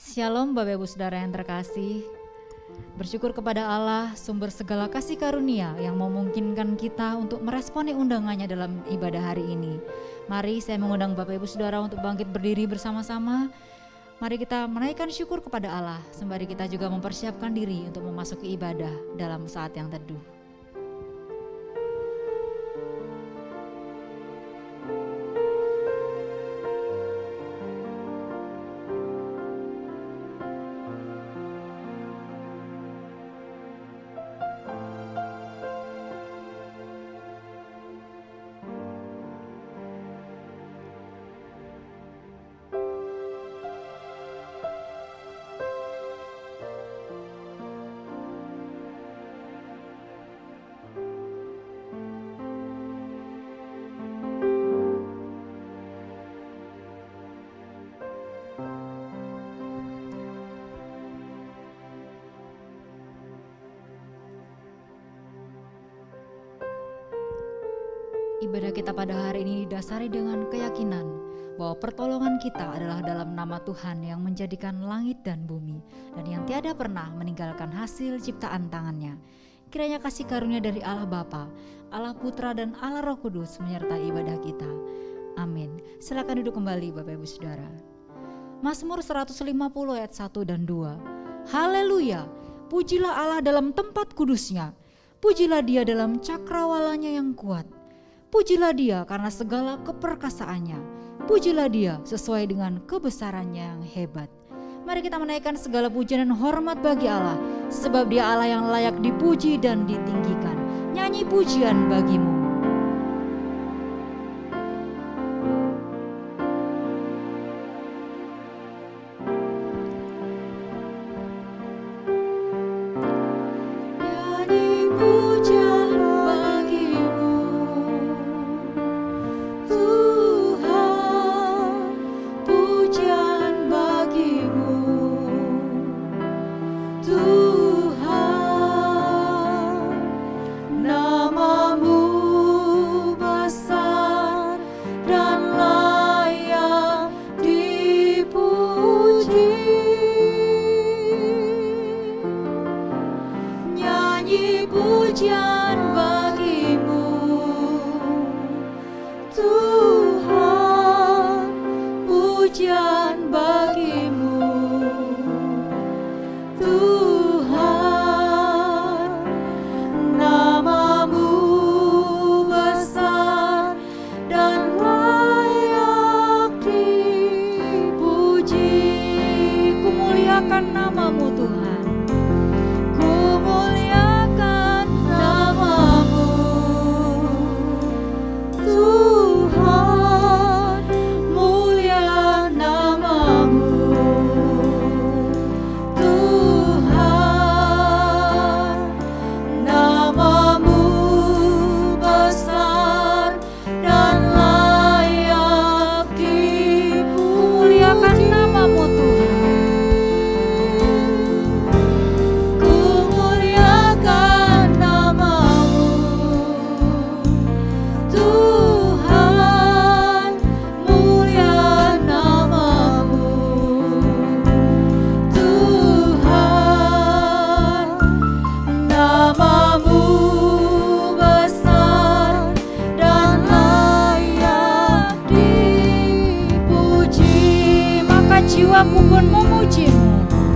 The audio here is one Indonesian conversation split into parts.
Shalom Bapak Ibu Saudara yang terkasih. Bersyukur kepada Allah, sumber segala kasih karunia yang memungkinkan kita untuk meresponi undangannya dalam ibadah hari ini. Mari saya mengundang Bapak Ibu Saudara untuk bangkit berdiri bersama-sama. Mari kita menaikkan syukur kepada Allah, sembari kita juga mempersiapkan diri untuk memasuki ibadah dalam saat yang teduh. Ibadah kita pada hari ini didasari dengan keyakinan bahwa pertolongan kita adalah dalam nama Tuhan yang menjadikan langit dan bumi dan yang tiada pernah meninggalkan hasil ciptaan tangannya. Kiranya kasih karunia dari Allah Bapa, Allah Putra dan Allah Roh Kudus menyertai ibadah kita. Amin. Silakan duduk kembali Bapak Ibu Saudara. Mazmur 150 ayat 1 dan 2. Haleluya, pujilah Allah dalam tempat kudusnya, pujilah Dia dalam cakrawalanya yang kuat. Pujilah Dia karena segala keperkasaannya. Pujilah Dia sesuai dengan kebesarannya yang hebat. Mari kita menaikkan segala pujian dan hormat bagi Allah, sebab Dia Allah yang layak dipuji dan ditinggikan. Nyanyi pujian bagimu. Jiwa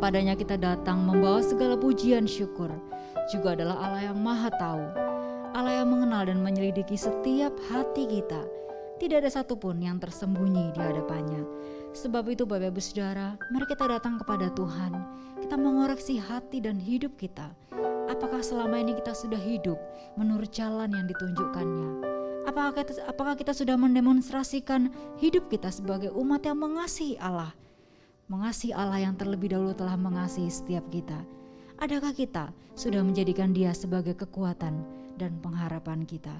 kepadanya kita datang membawa segala pujian syukur, juga adalah Allah yang maha tahu, Allah yang mengenal dan menyelidiki setiap hati kita. Tidak ada satupun yang tersembunyi di hadapannya. Sebab itu Bapak Ibu Saudara, mari kita datang kepada Tuhan. Kita mengoreksi hati dan hidup kita. Apakah selama ini kita sudah hidup menurut jalan yang ditunjukkannya? Apakah kita sudah mendemonstrasikan hidup kita sebagai umat yang mengasihi Allah? Mengasihi Allah yang terlebih dahulu telah mengasihi setiap kita. Adakah kita sudah menjadikan Dia sebagai kekuatan dan pengharapan kita?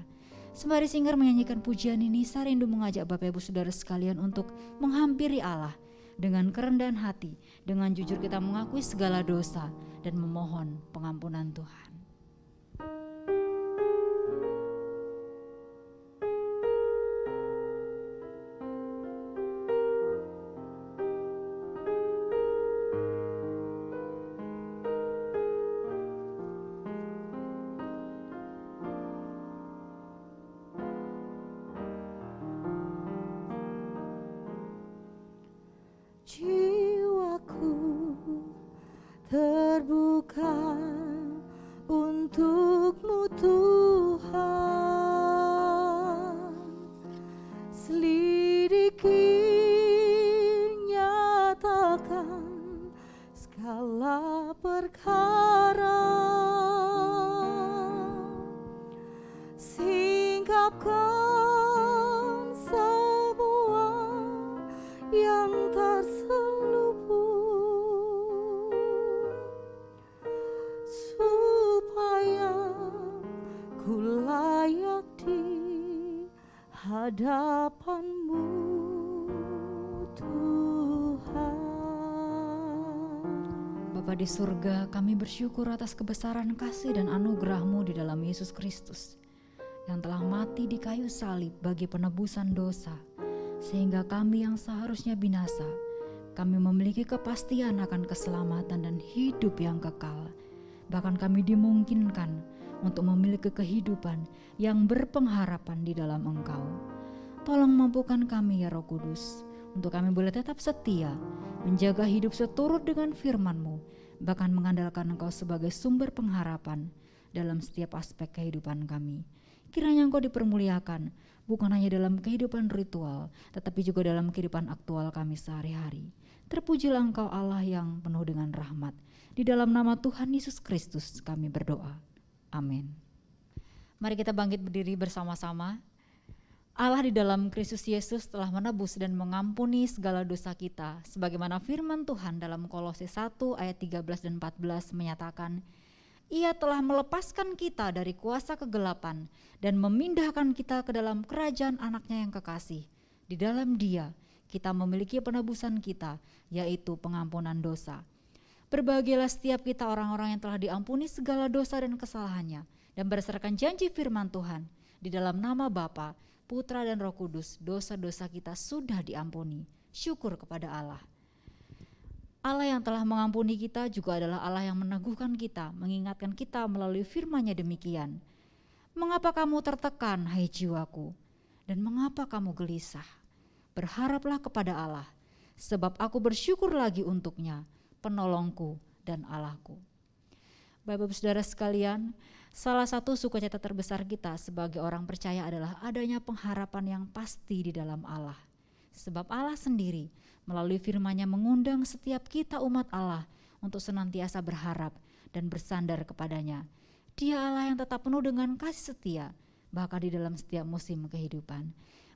Sembari Singer menyanyikan pujian ini, saya rindu mengajak Bapak Ibu Saudara sekalian untuk menghampiri Allah dengan kerendahan hati, dengan jujur kita mengakui segala dosa dan memohon pengampunan Tuhan. Jiwaku terbuka untuk-Mu Tuhan, selidiki, nyatakan segala perkara, singkapkan semua yang terselubung, supaya ku layak di hadapan-Mu Tuhan. Bapa di surga, kami bersyukur atas kebesaran kasih dan anugerah-Mu di dalam Yesus Kristus, yang telah mati di kayu salib bagi penebusan dosa, sehingga kami yang seharusnya binasa, kami memiliki kepastian akan keselamatan dan hidup yang kekal. Bahkan kami dimungkinkan untuk memiliki kehidupan yang berpengharapan di dalam Engkau. Tolong mampukan kami ya Roh Kudus, untuk kami boleh tetap setia, menjaga hidup seturut dengan firman-Mu, bahkan mengandalkan Engkau sebagai sumber pengharapan dalam setiap aspek kehidupan kami. Kiranya Engkau dipermuliakan, bukan hanya dalam kehidupan ritual, tetapi juga dalam kehidupan aktual kami sehari-hari. Terpujilah Engkau Allah yang penuh dengan rahmat. Di dalam nama Tuhan Yesus Kristus kami berdoa. Amin. Mari kita bangkit berdiri bersama-sama. Allah di dalam Kristus Yesus telah menebus dan mengampuni segala dosa kita, sebagaimana firman Tuhan dalam Kolose 1 ayat 13 dan 14 menyatakan, Ia telah melepaskan kita dari kuasa kegelapan dan memindahkan kita ke dalam kerajaan anaknya yang kekasih. Di dalam Dia kita memiliki penebusan kita, yaitu pengampunan dosa. Berbahagialah setiap kita orang-orang yang telah diampuni segala dosa dan kesalahannya, dan berdasarkan janji firman Tuhan, di dalam nama Bapa, Putra dan Roh Kudus, dosa-dosa kita sudah diampuni. Syukur kepada Allah. Allah yang telah mengampuni kita juga adalah Allah yang meneguhkan kita, mengingatkan kita melalui firman-Nya demikian. Mengapa kamu tertekan, hai jiwaku? Dan mengapa kamu gelisah? Berharaplah kepada Allah, sebab aku bersyukur lagi untuknya, penolongku dan Allahku. Bapak-Ibu Saudara sekalian, salah satu sukacita terbesar kita sebagai orang percaya adalah adanya pengharapan yang pasti di dalam Allah. Sebab Allah sendiri melalui firman-Nya mengundang setiap kita umat Allah untuk senantiasa berharap dan bersandar kepadanya. Dia Allah yang tetap penuh dengan kasih setia, bahkan di dalam setiap musim kehidupan.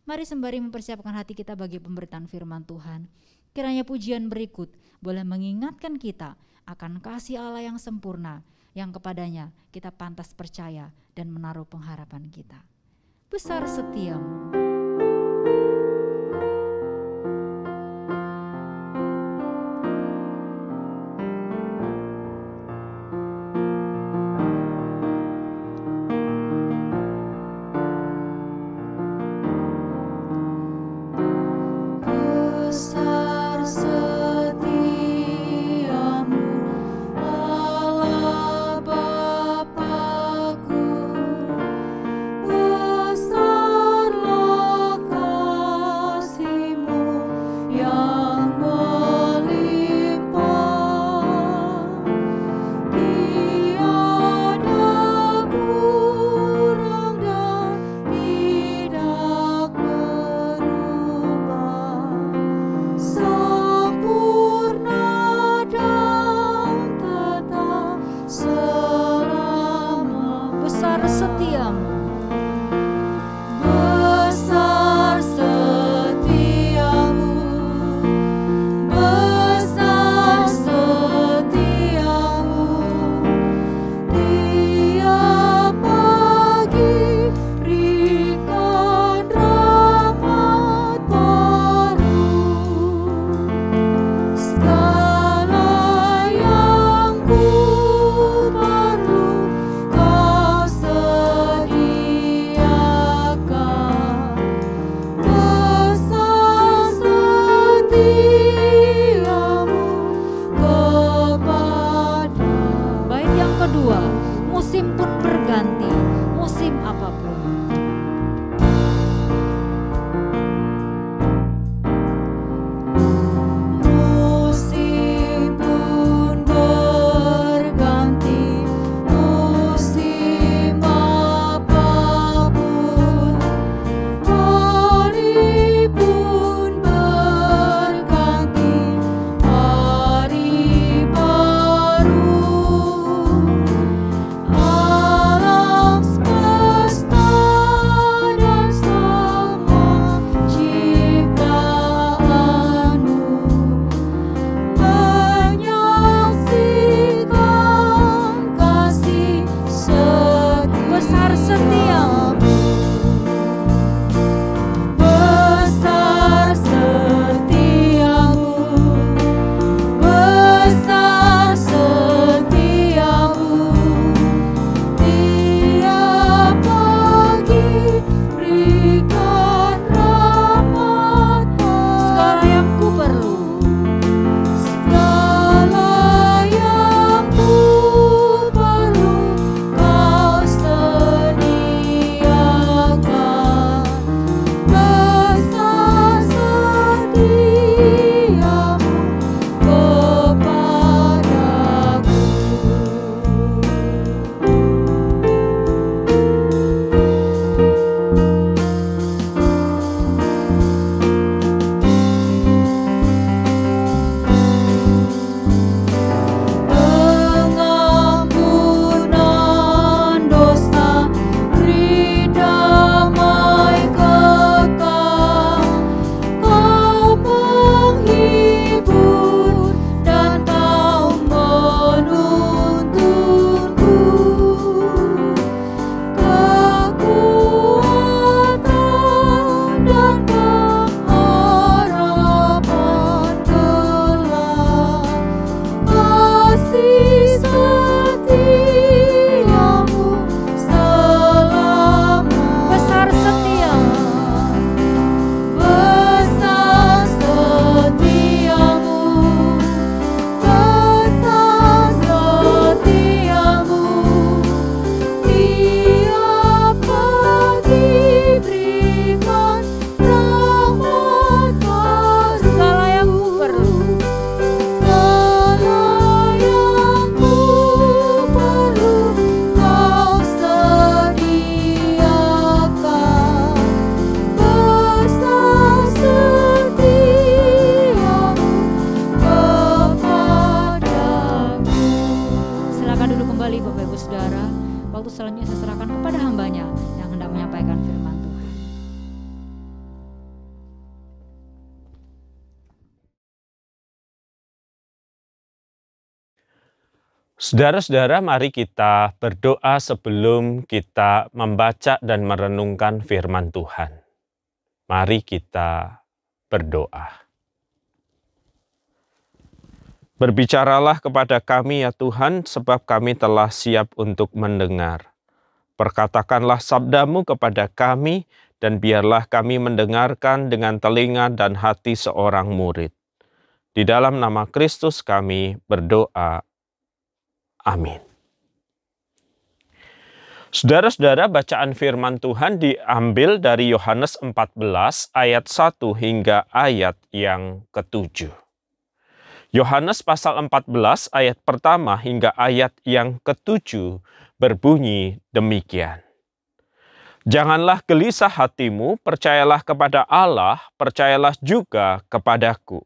Mari sembari mempersiapkan hati kita bagi pemberitaan firman Tuhan, kiranya pujian berikut boleh mengingatkan kita akan kasih Allah yang sempurna, yang kepadanya kita pantas percaya dan menaruh pengharapan kita. Besar setiamu. Besar Saudara-saudara, mari kita berdoa sebelum kita membaca dan merenungkan firman Tuhan. Mari kita berdoa. Berbicaralah kepada kami ya Tuhan, sebab kami telah siap untuk mendengar. Perkatakanlah sabdamu kepada kami, dan biarlah kami mendengarkan dengan telinga dan hati seorang murid. Di dalam nama Kristus kami berdoa. Amin. Saudara-saudara, bacaan firman Tuhan diambil dari Yohanes 14 ayat 1 hingga ayat yang ke-7. Yohanes pasal 14 ayat pertama hingga ayat yang ke-7 berbunyi demikian. Janganlah gelisah hatimu, percayalah kepada Allah, percayalah juga kepadaku.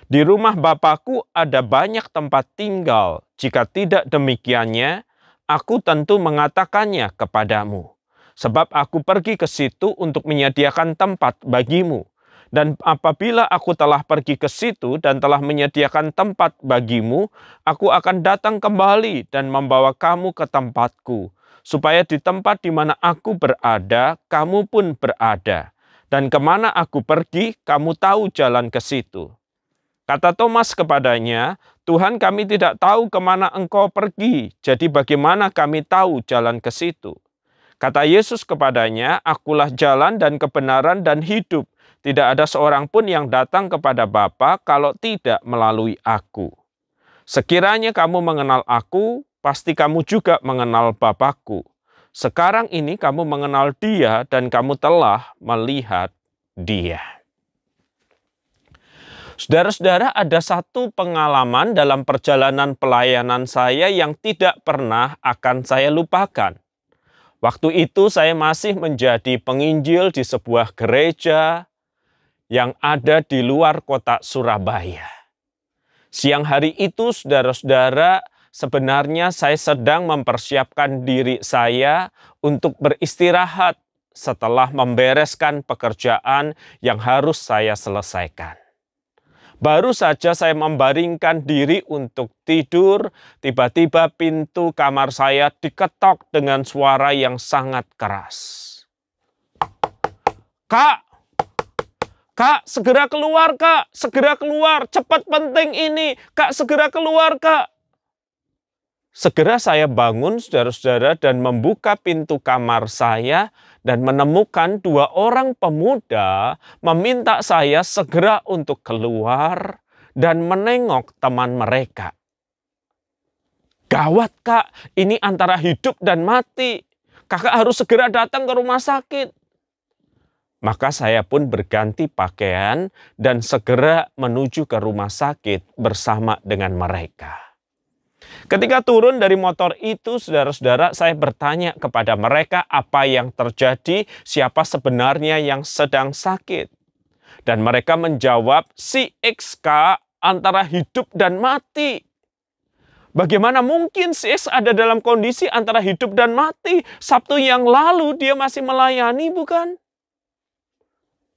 Di rumah Bapakku ada banyak tempat tinggal. Jika tidak demikiannya, aku tentu mengatakannya kepadamu. Sebab aku pergi ke situ untuk menyediakan tempat bagimu. Dan apabila aku telah pergi ke situ dan telah menyediakan tempat bagimu, aku akan datang kembali dan membawa kamu ke tempatku, supaya di tempat di mana aku berada, kamu pun berada. Dan kemana aku pergi, kamu tahu jalan ke situ. Kata Thomas kepadanya, Tuhan, kami tidak tahu kemana engkau pergi, jadi bagaimana kami tahu jalan ke situ? Kata Yesus kepadanya, akulah jalan dan kebenaran dan hidup. Tidak ada seorang pun yang datang kepada Bapa kalau tidak melalui aku. Sekiranya kamu mengenal aku, pasti kamu juga mengenal Bapakku. Sekarang ini kamu mengenal Dia dan kamu telah melihat Dia. Saudara-saudara, ada satu pengalaman dalam perjalanan pelayanan saya yang tidak pernah akan saya lupakan. Waktu itu saya masih menjadi penginjil di sebuah gereja yang ada di luar kota Surabaya. Siang hari itu, saudara-saudara, sebenarnya saya sedang mempersiapkan diri saya untuk beristirahat setelah membereskan pekerjaan yang harus saya selesaikan. Baru saja saya membaringkan diri untuk tidur, tiba-tiba pintu kamar saya diketok dengan suara yang sangat keras. Kak, segera keluar Kak, segera keluar, cepat penting ini, Kak segera keluar Kak. Segera saya bangun saudara-saudara dan membuka pintu kamar saya dan menemukan dua orang pemuda meminta saya segera untuk keluar dan menengok teman mereka. Gawat Kak, ini antara hidup dan mati. Kakak harus segera datang ke rumah sakit. Maka saya pun berganti pakaian dan segera menuju ke rumah sakit bersama dengan mereka. Ketika turun dari motor itu, saudara-saudara, saya bertanya kepada mereka apa yang terjadi, siapa sebenarnya yang sedang sakit. Dan mereka menjawab, si XK antara hidup dan mati. Bagaimana mungkin si X ada dalam kondisi antara hidup dan mati? Sabtu yang lalu dia masih melayani, bukan?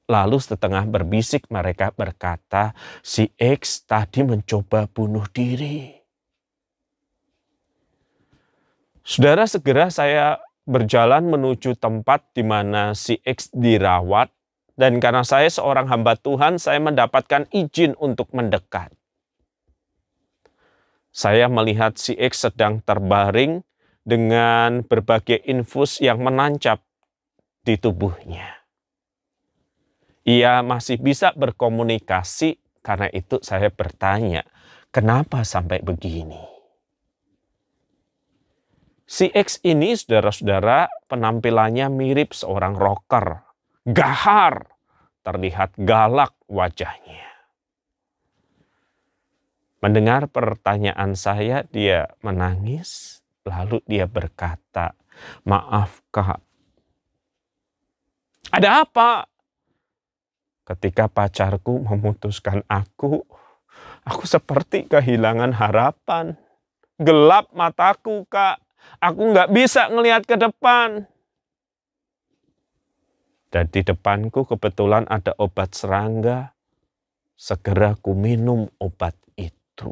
Lalu setengah berbisik mereka berkata, si X tadi mencoba bunuh diri. Saudara, segera saya berjalan menuju tempat di mana si X dirawat, dan karena saya seorang hamba Tuhan, saya mendapatkan izin untuk mendekat. Saya melihat si X sedang terbaring dengan berbagai infus yang menancap di tubuhnya. Ia masih bisa berkomunikasi, karena itu saya bertanya, kenapa sampai begini? Si X ini, saudara-saudara, penampilannya mirip seorang rocker. Gahar, terlihat galak wajahnya. Mendengar pertanyaan saya, dia menangis. Lalu dia berkata, maaf Kak. Ada apa? Ketika pacarku memutuskan aku seperti kehilangan harapan. Gelap mataku Kak. Aku nggak bisa ngelihat ke depan. Dan di depanku kebetulan ada obat serangga. Segera ku minum obat itu.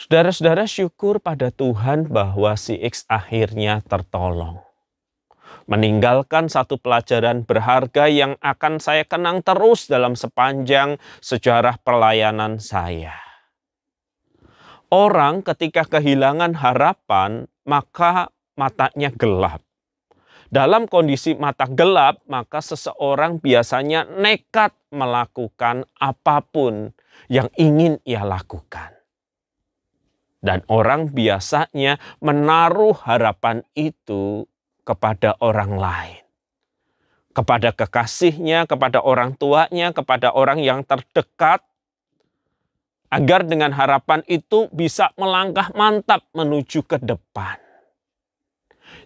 Saudara-saudara, syukur pada Tuhan bahwa si X akhirnya tertolong. Meninggalkan satu pelajaran berharga yang akan saya kenang terus dalam sepanjang sejarah pelayanan saya. Orang ketika kehilangan harapan, maka matanya gelap. Dalam kondisi mata gelap, maka seseorang biasanya nekat melakukan apapun yang ingin ia lakukan. Dan orang biasanya menaruh harapan itu kepada orang lain. Kepada kekasihnya, kepada orang tuanya, kepada orang yang terdekat. Agar dengan harapan itu bisa melangkah mantap menuju ke depan.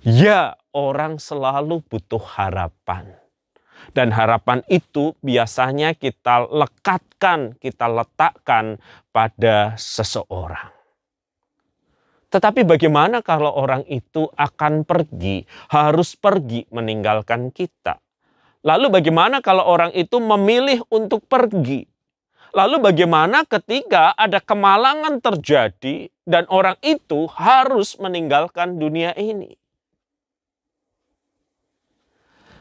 Ya, orang selalu butuh harapan. Dan harapan itu biasanya kita lekatkan, kita letakkan pada seseorang. Tetapi bagaimana kalau orang itu akan pergi, harus pergi meninggalkan kita? Lalu bagaimana kalau orang itu memilih untuk pergi? Lalu bagaimana ketika ada kemalangan terjadi dan orang itu harus meninggalkan dunia ini?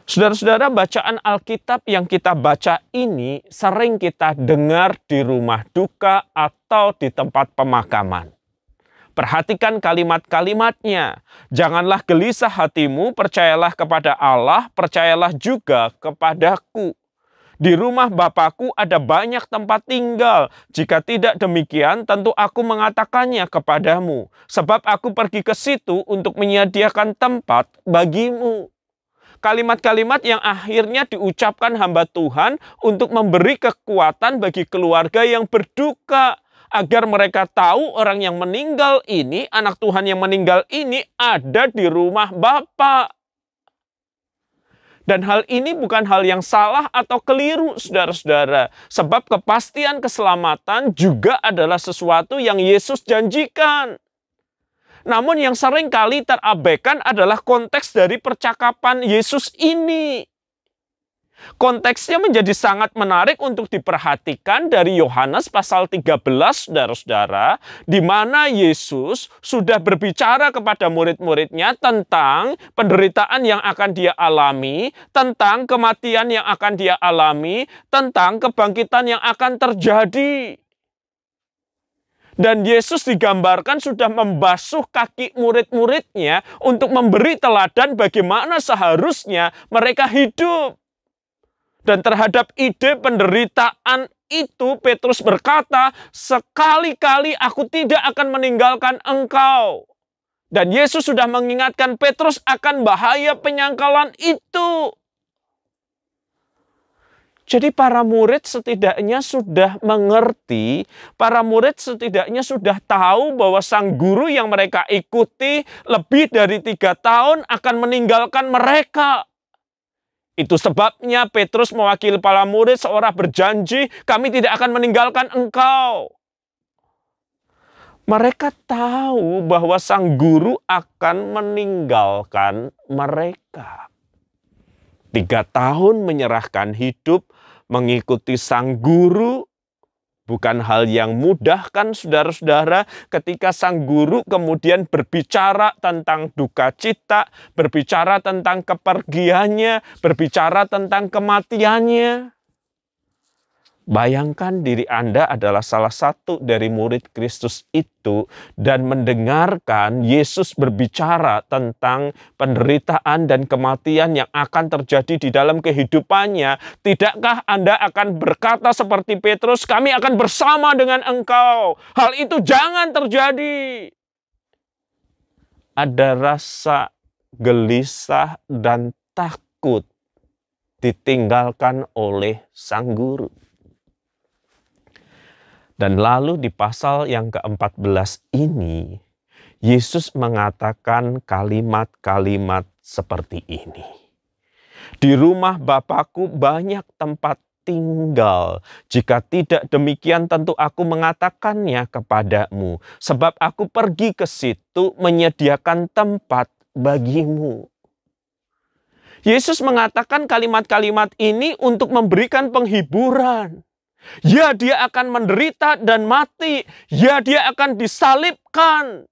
Saudara-saudara, bacaan Alkitab yang kita baca ini sering kita dengar di rumah duka atau di tempat pemakaman. Perhatikan kalimat-kalimatnya. Janganlah gelisah hatimu, percayalah kepada Allah, percayalah juga kepadaku. Di rumah Bapakku ada banyak tempat tinggal. Jika tidak demikian, tentu aku mengatakannya kepadamu. Sebab aku pergi ke situ untuk menyediakan tempat bagimu. Kalimat-kalimat yang akhirnya diucapkan hamba Tuhan untuk memberi kekuatan bagi keluarga yang berduka. Agar mereka tahu orang yang meninggal ini, anak Tuhan yang meninggal ini ada di rumah Bapa. Dan hal ini bukan hal yang salah atau keliru, saudara-saudara. Sebab kepastian keselamatan juga adalah sesuatu yang Yesus janjikan. Namun yang sering kali terabaikan adalah konteks dari percakapan Yesus ini. Konteksnya menjadi sangat menarik untuk diperhatikan dari Yohanes pasal 13, saudara-saudara, di mana Yesus sudah berbicara kepada murid-muridnya tentang penderitaan yang akan dia alami, tentang kematian yang akan dia alami, tentang kebangkitan yang akan terjadi. Dan Yesus digambarkan sudah membasuh kaki murid-muridnya untuk memberi teladan bagaimana seharusnya mereka hidup. Dan terhadap ide penderitaan itu Petrus berkata, sekali-kali aku tidak akan meninggalkan engkau. Dan Yesus sudah mengingatkan Petrus akan bahaya penyangkalan itu. Jadi para murid setidaknya sudah mengerti, para murid setidaknya sudah tahu bahwa sang guru yang mereka ikuti lebih dari 3 tahun akan meninggalkan mereka. Itu sebabnya Petrus mewakili para murid seorang berjanji, kami tidak akan meninggalkan engkau. Mereka tahu bahwa sang guru akan meninggalkan mereka. 3 tahun menyerahkan hidup, mengikuti sang guru, bukan hal yang mudah kan saudara-saudara, ketika sang guru kemudian berbicara tentang duka cita, berbicara tentang kepergiannya, berbicara tentang kematiannya. Bayangkan diri Anda adalah salah satu dari murid Kristus itu dan mendengarkan Yesus berbicara tentang penderitaan dan kematian yang akan terjadi di dalam kehidupannya. Tidakkah Anda akan berkata seperti Petrus, kami akan bersama dengan engkau. Hal itu jangan terjadi. Ada rasa gelisah dan takut ditinggalkan oleh sang guru. Dan lalu di pasal yang ke-14 ini, Yesus mengatakan kalimat-kalimat seperti ini. Di rumah Bapakku banyak tempat tinggal. Jika tidak demikian tentu aku mengatakannya kepadamu. Sebab aku pergi ke situ menyediakan tempat bagimu. Yesus mengatakan kalimat-kalimat ini untuk memberikan penghiburan. Ya, dia akan menderita dan mati. Ya, dia akan disalibkan.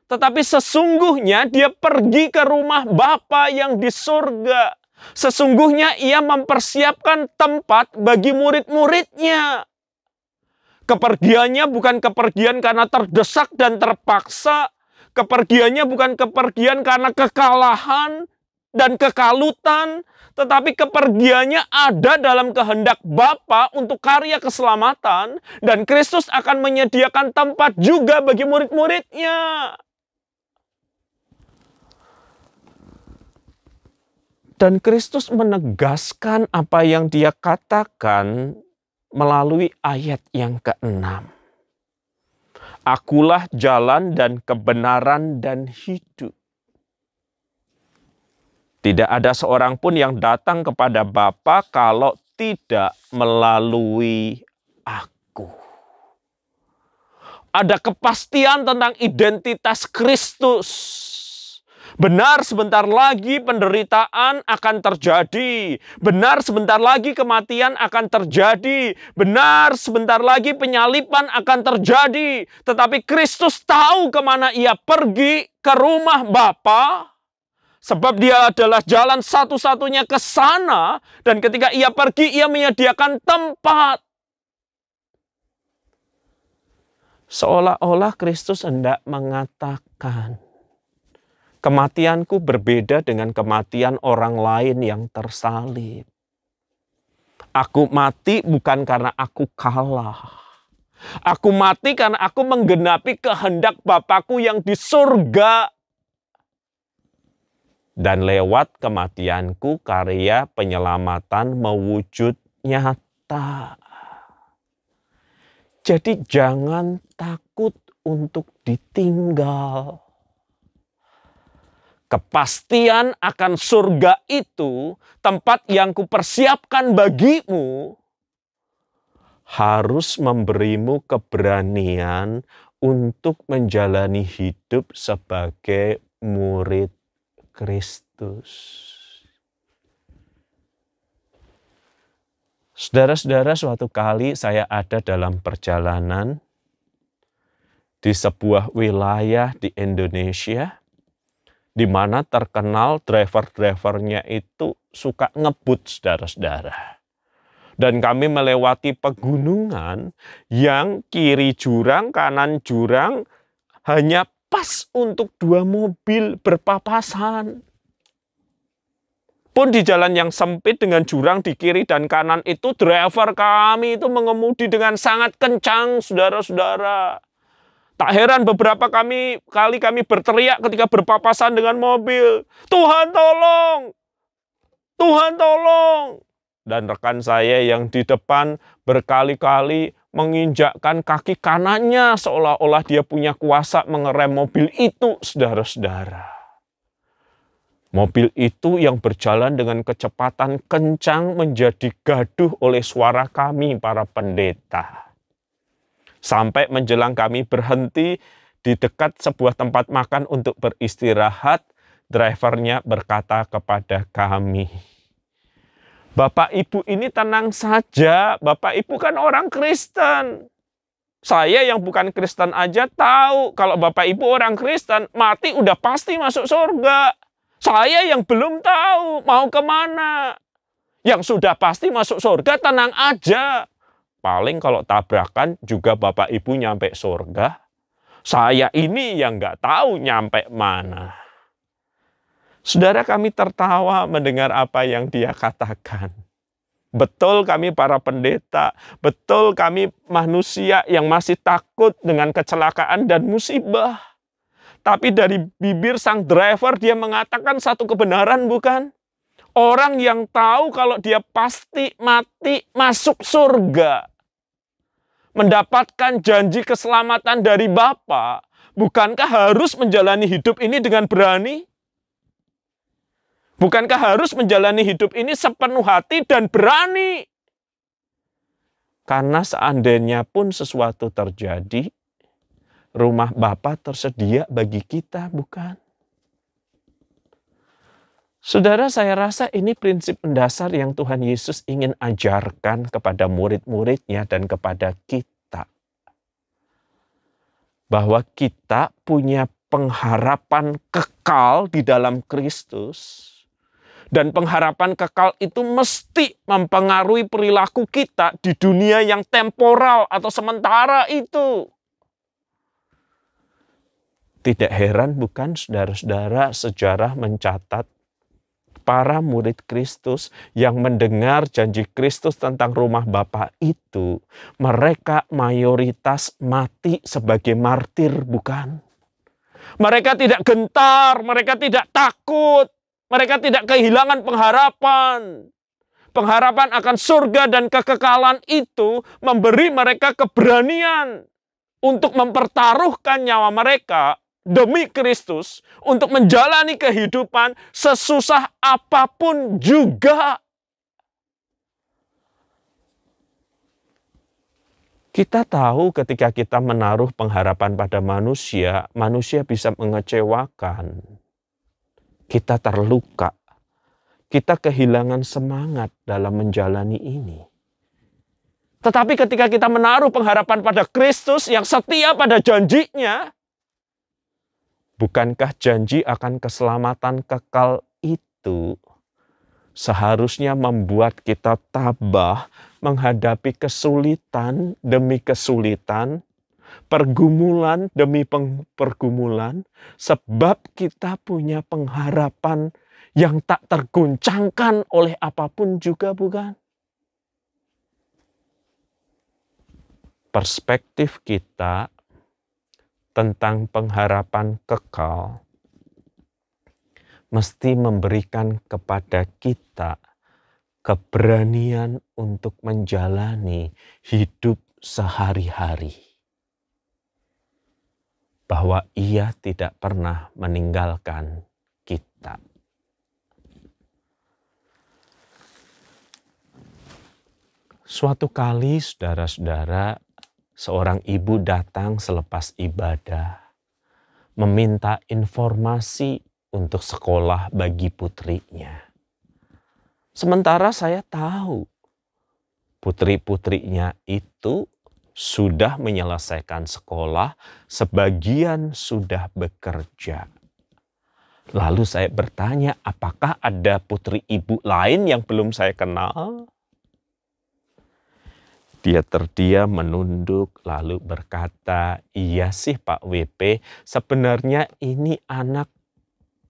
Tetapi sesungguhnya dia pergi ke rumah Bapa yang di surga. Sesungguhnya ia mempersiapkan tempat bagi murid-muridnya. Kepergiannya bukan kepergian karena terdesak dan terpaksa. Kepergiannya bukan kepergian karena kekalahan dan kekalutan. Tetapi kepergiannya ada dalam kehendak Bapa untuk karya keselamatan. Dan Kristus akan menyediakan tempat juga bagi murid-muridnya. Dan Kristus menegaskan apa yang dia katakan melalui ayat yang ke-6. Akulah jalan dan kebenaran dan hidup. Tidak ada seorang pun yang datang kepada Bapa kalau tidak melalui aku. Ada kepastian tentang identitas Kristus. Benar, sebentar lagi penderitaan akan terjadi. Benar, sebentar lagi kematian akan terjadi. Benar, sebentar lagi penyaliban akan terjadi. Tetapi Kristus tahu kemana ia pergi, ke rumah Bapa. Sebab dia adalah jalan satu-satunya ke sana. Dan ketika ia pergi, ia menyediakan tempat. Seolah-olah Kristus hendak mengatakan, kematianku berbeda dengan kematian orang lain yang tersalib. Aku mati bukan karena aku kalah. Aku mati karena aku menggenapi kehendak Bapakku yang di surga. Dan lewat kematianku karya penyelamatan mewujud nyata. Jadi jangan takut untuk ditinggal. Kepastian akan surga itu, tempat yang kupersiapkan bagimu, harus memberimu keberanian untuk menjalani hidup sebagai murid Kristus. Saudara-saudara, suatu kali saya ada dalam perjalanan di sebuah wilayah di Indonesia, di mana terkenal driver-drivernya itu suka ngebut, saudara-saudara. Dan kami melewati pegunungan yang kiri jurang, kanan jurang, hanya pas untuk 2 mobil berpapasan. Pun di jalan yang sempit dengan jurang di kiri dan kanan itu, driver kami itu mengemudi dengan sangat kencang, saudara-saudara. Tak heran beberapa kali kami berteriak ketika berpapasan dengan mobil. Tuhan tolong! Tuhan tolong! Dan rekan saya yang di depan berkali-kali menginjakkan kaki kanannya seolah-olah dia punya kuasa mengerem mobil itu, saudara-saudara. Mobil itu yang berjalan dengan kecepatan kencang menjadi gaduh oleh suara kami para pendeta. Sampai menjelang kami berhenti di dekat sebuah tempat makan untuk beristirahat, drivernya berkata kepada kami, Bapak Ibu ini tenang saja, Bapak Ibu kan orang Kristen. Saya yang bukan Kristen aja tahu kalau Bapak Ibu orang Kristen, mati udah pasti masuk surga. Saya yang belum tahu mau kemana. Yang sudah pasti masuk surga tenang aja. Paling kalau tabrakan juga Bapak Ibu nyampe surga. Saya ini yang nggak tahu nyampe mana. Saudara, kami tertawa mendengar apa yang dia katakan. Betul kami para pendeta, betul kami manusia yang masih takut dengan kecelakaan dan musibah. Tapi dari bibir sang driver dia mengatakan satu kebenaran, bukan? Orang yang tahu kalau dia pasti mati masuk surga, mendapatkan janji keselamatan dari Bapa, bukankah harus menjalani hidup ini dengan berani? Bukankah harus menjalani hidup ini sepenuh hati dan berani? Karena seandainya pun sesuatu terjadi, rumah Bapa tersedia bagi kita, bukan? Saudara, saya rasa ini prinsip mendasar yang Tuhan Yesus ingin ajarkan kepada murid-muridnya dan kepada kita. Bahwa kita punya pengharapan kekal di dalam Kristus. Dan pengharapan kekal itu mesti mempengaruhi perilaku kita di dunia yang temporal atau sementara itu. Tidak heran bukan saudara-saudara, sejarah mencatat para murid Kristus yang mendengar janji Kristus tentang rumah Bapa itu, mereka mayoritas mati sebagai martir, bukan? Mereka tidak gentar, mereka tidak takut, mereka tidak kehilangan pengharapan. Pengharapan akan surga dan kekekalan itu memberi mereka keberanian untuk mempertaruhkan nyawa mereka demi Kristus, untuk menjalani kehidupan sesusah apapun juga. Kita tahu ketika kita menaruh pengharapan pada manusia, manusia bisa mengecewakan. Kita terluka. Kita kehilangan semangat dalam menjalani ini. Tetapi ketika kita menaruh pengharapan pada Kristus yang setia pada janjinya, bukankah janji akan keselamatan kekal itu seharusnya membuat kita tabah menghadapi kesulitan demi kesulitan, pergumulan demi pergumulan, sebab kita punya pengharapan yang tak tergoncangkan oleh apapun juga, bukan? Perspektif kita tentang pengharapan kekal mesti memberikan kepada kita keberanian untuk menjalani hidup sehari-hari. Bahwa Ia tidak pernah meninggalkan kita. Suatu kali, saudara-saudara, seorang ibu datang selepas ibadah, meminta informasi untuk sekolah bagi putrinya. Sementara saya tahu, putri-putrinya itu sudah menyelesaikan sekolah, sebagian sudah bekerja. Lalu saya bertanya, apakah ada putri ibu lain yang belum saya kenal? Dia terdiam menunduk lalu berkata, iya sih Pak WP, sebenarnya ini anak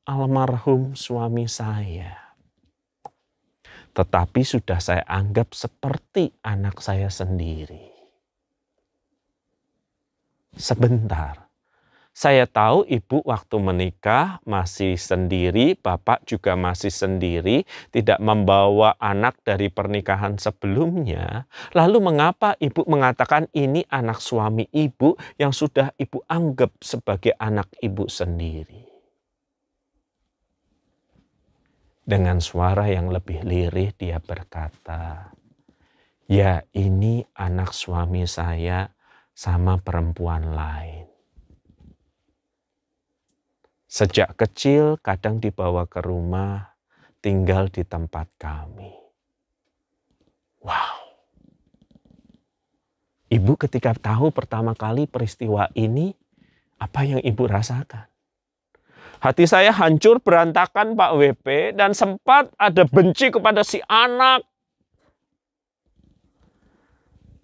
almarhum suami saya. Tetapi sudah saya anggap seperti anak saya sendiri. Sebentar, saya tahu ibu waktu menikah masih sendiri, bapak juga masih sendiri, tidak membawa anak dari pernikahan sebelumnya. Lalu mengapa ibu mengatakan ini anak suami ibu yang sudah ibu anggap sebagai anak ibu sendiri? Dengan suara yang lebih lirih dia berkata, ya ini anak suami saya sama perempuan lain. Sejak kecil kadang dibawa ke rumah, tinggal di tempat kami. Wow. Ibu ketika tahu pertama kali peristiwa ini, apa yang ibu rasakan? Hati saya hancur berantakan Pak WP, dan sempat ada benci kepada si anak.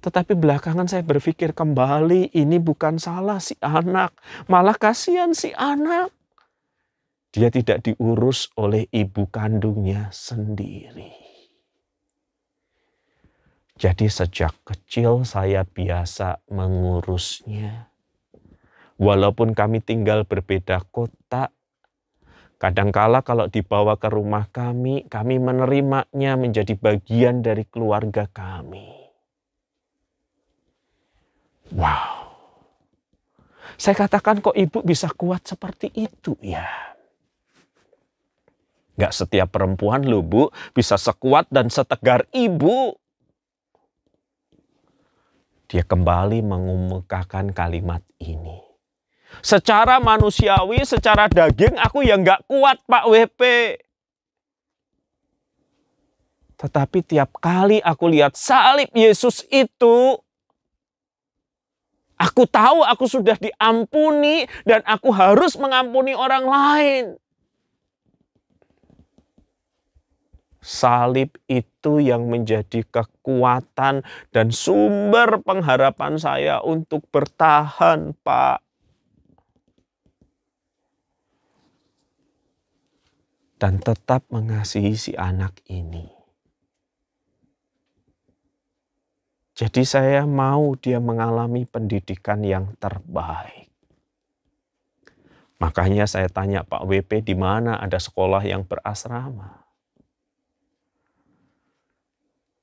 Tetapi belakangan saya berpikir kembali, ini bukan salah si anak, malah kasihan si anak. Dia tidak diurus oleh ibu kandungnya sendiri. Jadi sejak kecil saya biasa mengurusnya. Walaupun kami tinggal berbeda kota, kadangkala kalau dibawa ke rumah kami menerimanya menjadi bagian dari keluarga kami. Wow. Saya katakan kok ibu bisa kuat seperti itu ya. Gak setiap perempuan loh Bu bisa sekuat dan setegar ibu. Dia kembali mengemukakan kalimat ini. Secara manusiawi, secara daging aku ya gak kuat Pak WP. Tetapi tiap kali aku lihat salib Yesus itu, aku tahu aku sudah diampuni dan aku harus mengampuni orang lain. Salib itu yang menjadi kekuatan dan sumber pengharapan saya untuk bertahan, Pak. Dan tetap mengasihi si anak ini. Jadi saya mau dia mengalami pendidikan yang terbaik. Makanya saya tanya Pak WP, di mana ada sekolah yang berasrama?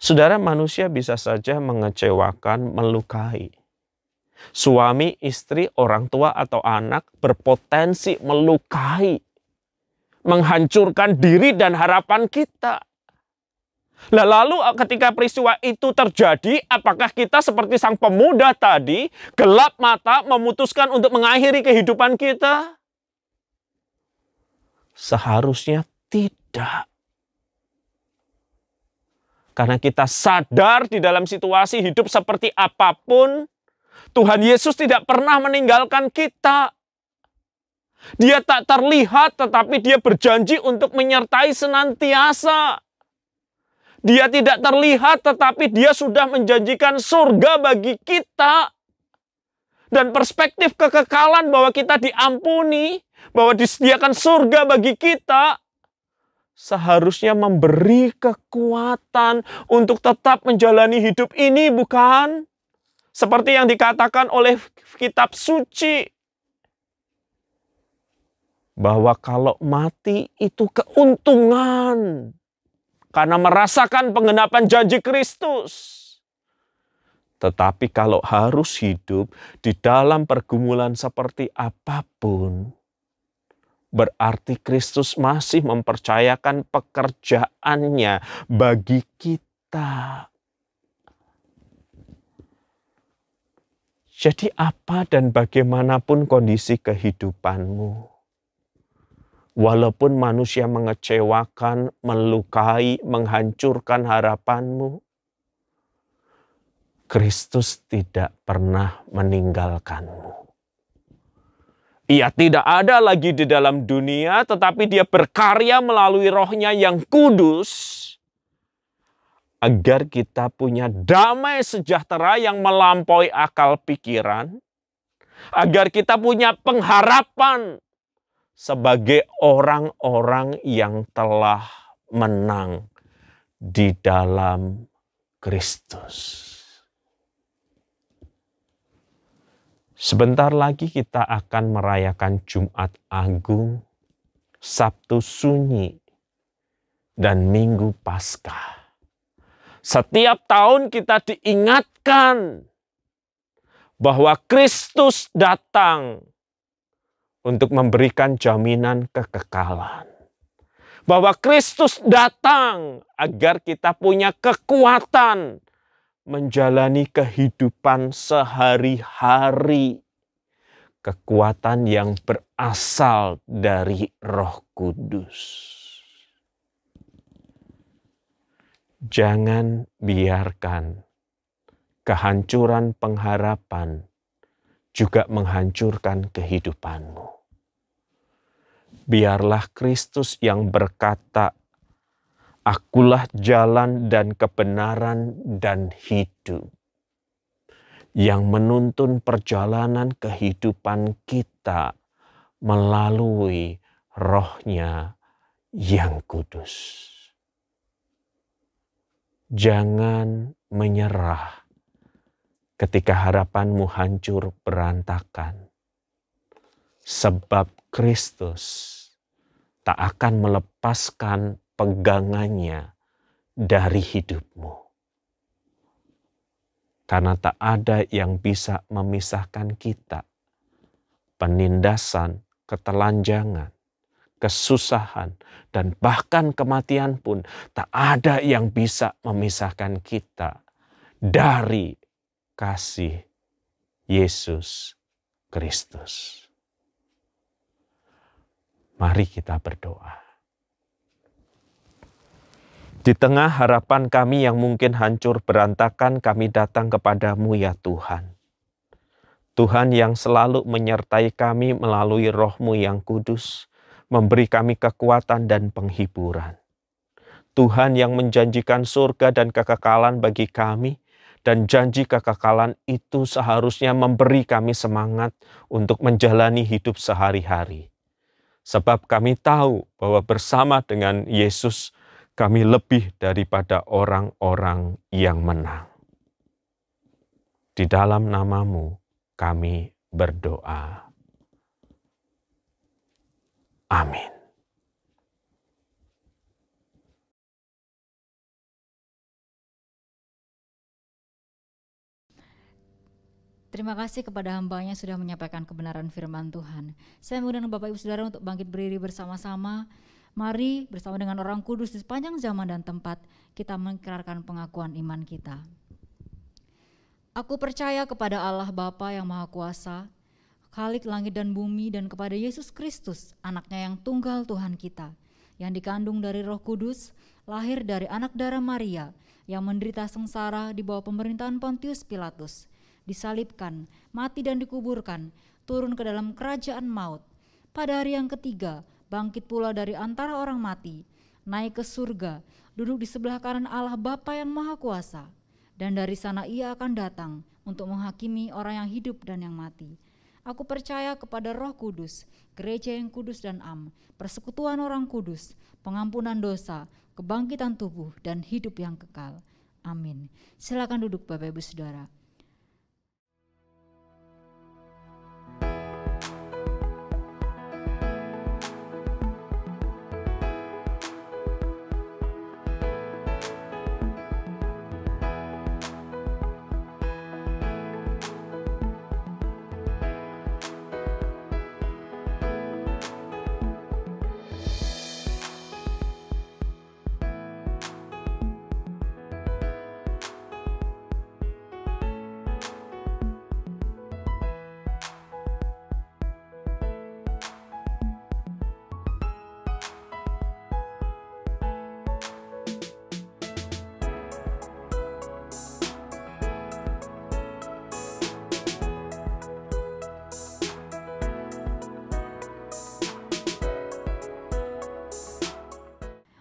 Saudara, manusia bisa saja mengecewakan, melukai. Suami, istri, orang tua atau anak berpotensi melukai, menghancurkan diri dan harapan kita. Lalu ketika peristiwa itu terjadi, apakah kita seperti sang pemuda tadi, gelap mata, memutuskan untuk mengakhiri kehidupan kita? Seharusnya tidak. Karena kita sadar di dalam situasi hidup seperti apapun, Tuhan Yesus tidak pernah meninggalkan kita. Dia tak terlihat, tetapi dia berjanji untuk menyertai senantiasa. Dia tidak terlihat, tetapi dia sudah menjanjikan surga bagi kita. Dan perspektif kekekalan bahwa kita diampuni, bahwa disediakan surga bagi kita, seharusnya memberi kekuatan untuk tetap menjalani hidup ini, bukan? Seperti yang dikatakan oleh kitab suci. Bahwa kalau mati itu keuntungan. Karena merasakan penggenapan janji Kristus. Tetapi kalau harus hidup di dalam pergumulan seperti apapun, berarti Kristus masih mempercayakan pekerjaannya bagi kita. Jadi apa dan bagaimanapun kondisi kehidupanmu, walaupun manusia mengecewakan, melukai, menghancurkan harapanmu, Kristus tidak pernah meninggalkanmu. Ia tidak ada lagi di dalam dunia, tetapi dia berkarya melalui Roh-Nya yang kudus, agar kita punya damai sejahtera yang melampaui akal pikiran, agar kita punya pengharapan sebagai orang-orang yang telah menang di dalam Kristus. Sebentar lagi kita akan merayakan Jumat Agung, Sabtu Sunyi, dan Minggu Paskah. Setiap tahun kita diingatkan bahwa Kristus datang untuk memberikan jaminan kekekalan. Bahwa Kristus datang agar kita punya kekuatan menjalani kehidupan sehari-hari. Kekuatan yang berasal dari Roh Kudus. Jangan biarkan kehancuran pengharapan juga menghancurkan kehidupanmu. Biarlah Kristus yang berkata, "Akulah jalan dan kebenaran dan hidup," yang menuntun perjalanan kehidupan kita melalui Roh-Nya yang kudus. Jangan menyerah ketika harapanmu hancur berantakan. Sebab Kristus tak akan melepaskan pegangannya dari hidupmu. Karena tak ada yang bisa memisahkan kita. Penindasan, ketelanjangan, kesusahan, dan bahkan kematian pun tak ada yang bisa memisahkan kita dari kasih Yesus Kristus. Mari kita berdoa. Di tengah harapan kami yang mungkin hancur berantakan, kami datang kepadamu ya Tuhan. Tuhan yang selalu menyertai kami melalui Roh-Mu yang kudus, memberi kami kekuatan dan penghiburan. Tuhan yang menjanjikan surga dan kekekalan bagi kami, dan janji kekekalan itu seharusnya memberi kami semangat untuk menjalani hidup sehari-hari. Sebab kami tahu bahwa bersama dengan Yesus, kami lebih daripada orang-orang yang menang. Di dalam nama-Mu kami berdoa. Amin. Terima kasih kepada hamba-Nya sudah menyampaikan kebenaran firman Tuhan. Saya mengundang Bapak Ibu Saudara untuk bangkit berdiri bersama-sama. Mari bersama dengan orang kudus di sepanjang zaman dan tempat kita mengikrarkan pengakuan iman kita. Aku percaya kepada Allah Bapa yang Maha Kuasa, Khalik langit dan bumi, dan kepada Yesus Kristus, anaknya yang tunggal Tuhan kita, yang dikandung dari Roh Kudus, lahir dari anak darah Maria, yang menderita sengsara di bawah pemerintahan Pontius Pilatus, disalibkan, mati dan dikuburkan, turun ke dalam kerajaan maut. Pada hari yang ketiga, bangkit pula dari antara orang mati, naik ke surga, duduk di sebelah kanan Allah Bapa yang Maha Kuasa, dan dari sana Ia akan datang untuk menghakimi orang yang hidup dan yang mati. Aku percaya kepada Roh Kudus, gereja yang kudus dan am, persekutuan orang kudus, pengampunan dosa, kebangkitan tubuh, dan hidup yang kekal. Amin. Silakan duduk Bapak Ibu Saudara.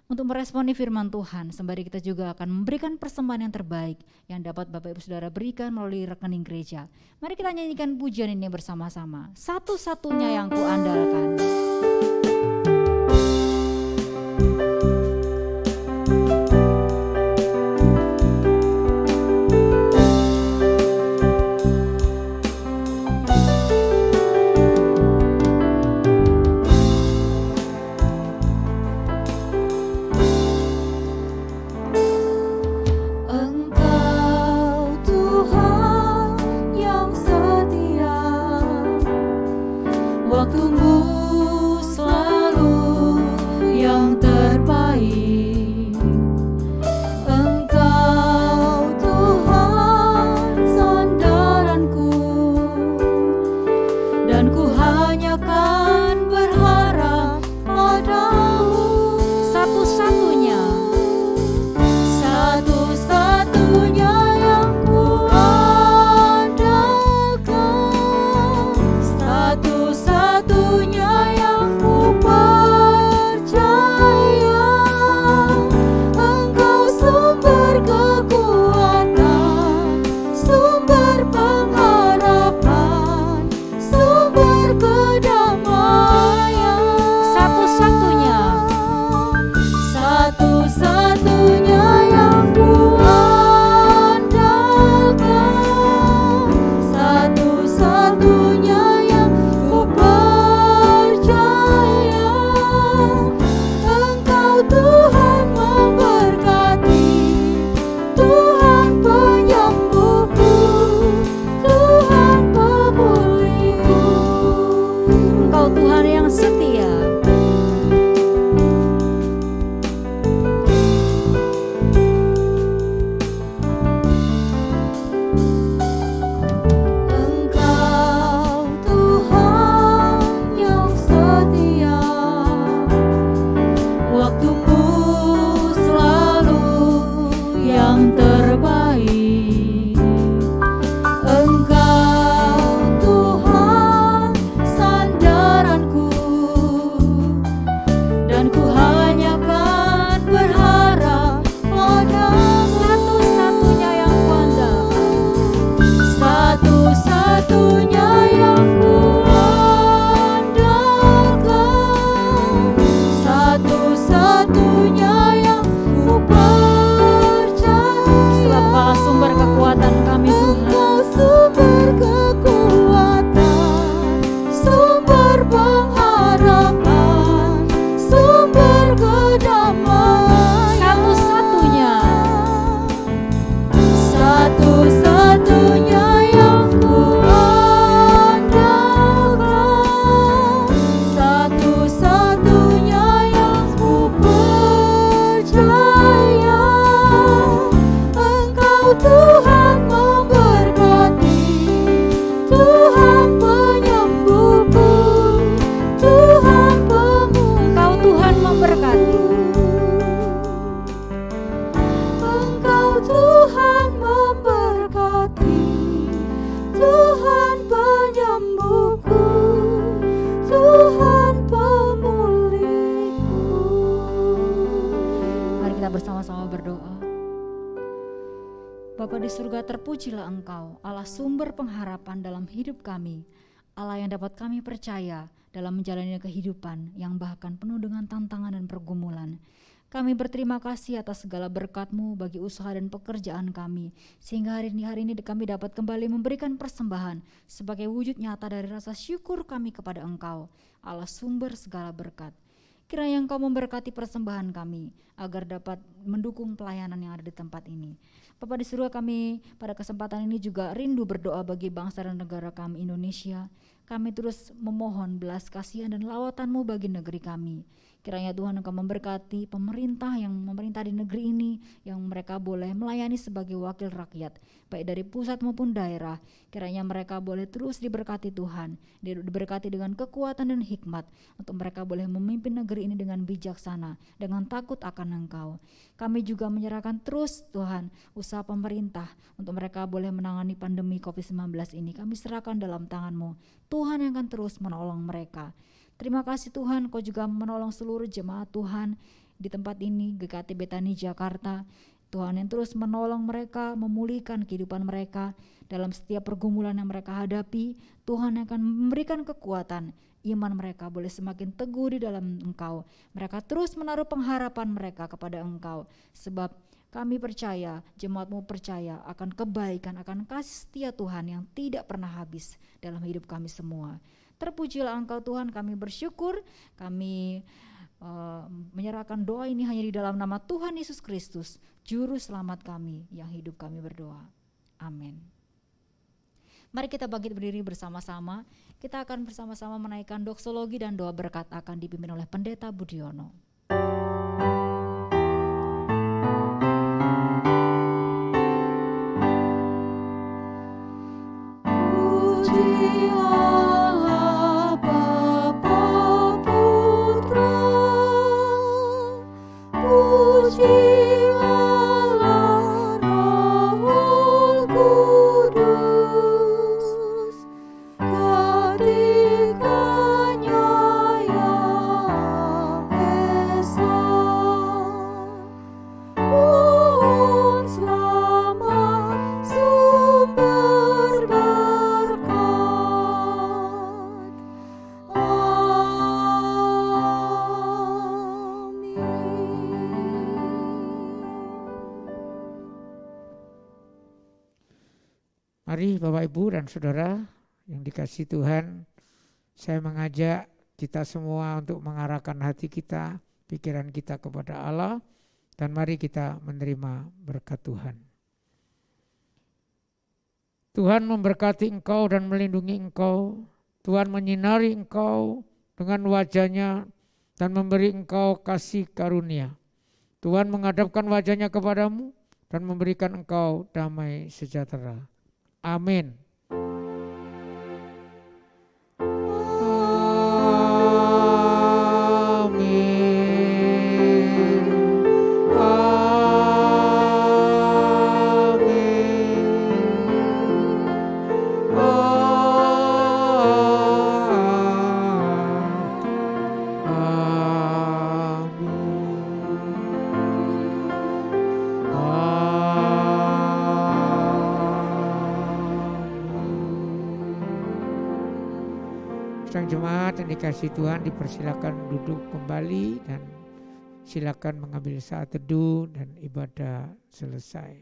Untuk meresponi firman Tuhan, sembari kita juga akan memberikan persembahan yang terbaik yang dapat Bapak Ibu Saudara berikan melalui rekening gereja. Mari kita nyanyikan pujian ini bersama-sama. Satu-satunya yang kuandalkan. Waktumu selalu Mari kita bersama-sama berdoa. Bapa di surga, terpujilah Engkau, Allah sumber pengharapan dalam hidup kami, Allah yang dapat kami percaya dalam menjalani kehidupan yang bahkan penuh dengan tantangan dan pergumulan. Kami berterima kasih atas segala berkat-Mu bagi usaha dan pekerjaan kami, sehingga hari ini kami dapat kembali memberikan persembahan sebagai wujud nyata dari rasa syukur kami kepada Engkau, Allah sumber segala berkat. Kiranya Engkau memberkati persembahan kami agar dapat mendukung pelayanan yang ada di tempat ini. Bapa di surga, kami pada kesempatan ini juga rindu berdoa bagi bangsa dan negara kami Indonesia. Kami terus memohon belas kasihan dan lawatan-Mu bagi negeri kami. Kiranya Tuhan Engkau memberkati pemerintah yang memerintah di negeri ini, yang mereka boleh melayani sebagai wakil rakyat, baik dari pusat maupun daerah. Kiranya mereka boleh terus diberkati Tuhan, diberkati dengan kekuatan dan hikmat, untuk mereka boleh memimpin negeri ini dengan bijaksana, dengan takut akan Engkau. Kami juga menyerahkan terus Tuhan usaha pemerintah untuk mereka boleh menangani pandemi COVID-19 ini. Kami serahkan dalam tangan-Mu. Tuhan yang akan terus menolong mereka. Terima kasih Tuhan, Kau juga menolong seluruh jemaat Tuhan di tempat ini, GKT Betani Jakarta. Tuhan yang terus menolong mereka, memulihkan kehidupan mereka dalam setiap pergumulan yang mereka hadapi. Tuhan yang akan memberikan kekuatan, iman mereka boleh semakin teguh di dalam Engkau. Mereka terus menaruh pengharapan mereka kepada Engkau, sebab kami percaya, jemaat-Mu percaya akan kebaikan, akan kasih setia Tuhan yang tidak pernah habis dalam hidup kami semua. Terpujilah Engkau Tuhan, kami bersyukur, kami menyerahkan doa ini hanya di dalam nama Tuhan Yesus Kristus, Juru Selamat kami yang hidup kami berdoa. Amin. Mari kita bangkit berdiri bersama-sama, kita akan bersama-sama menaikkan doksologi dan doa berkat akan dipimpin oleh Pendeta Budiono. Mari Bapak Ibu dan Saudara yang dikasihi Tuhan, saya mengajak kita semua untuk mengarahkan hati kita, pikiran kita kepada Allah, dan mari kita menerima berkat Tuhan. Tuhan memberkati engkau dan melindungi engkau. Tuhan menyinari engkau dengan wajah-Nya dan memberi engkau kasih karunia. Tuhan menghadapkan wajah-Nya kepadamu dan memberikan engkau damai sejahtera. Amin. Jemaat yang dikasihi Tuhan, dipersilakan duduk kembali dan silakan mengambil saat teduh dan ibadah selesai.